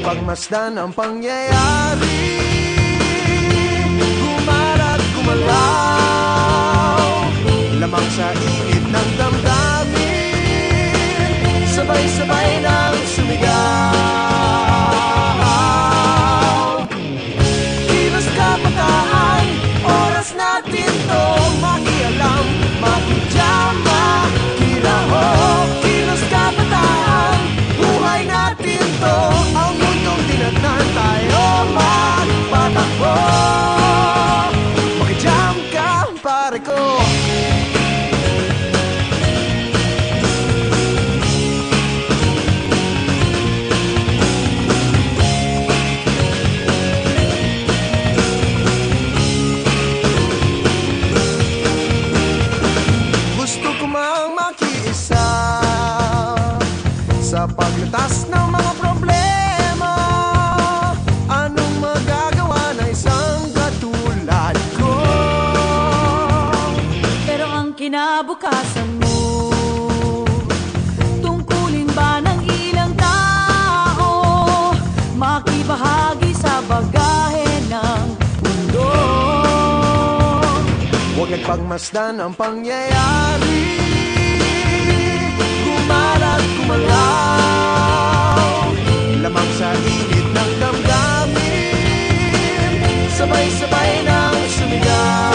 pagmasdan ang pangyayari, gumarat gumalaw, lamang sa init ng damdamin, sabay-sabay nang sumigaw. Kilos kabataan, oras natin to makialam, makijam, makilahok. Kilos kabataan, buhay natin to, ang mundong tinatnan tayo magpatakbo. Makijam ka, pare ko. Sa paglutas ng mga problema, anong magagawa na isang katulad ko? Pero ang kinabukasan mo, tungkulin ba ng ilang tao, makibahagi sa bagahe ng mundo? Huwag nagpagmasdan ang pangyayari, gumarat gumalaw, lamang sa init ng damdamin, sabay-sabay nang sumigaw.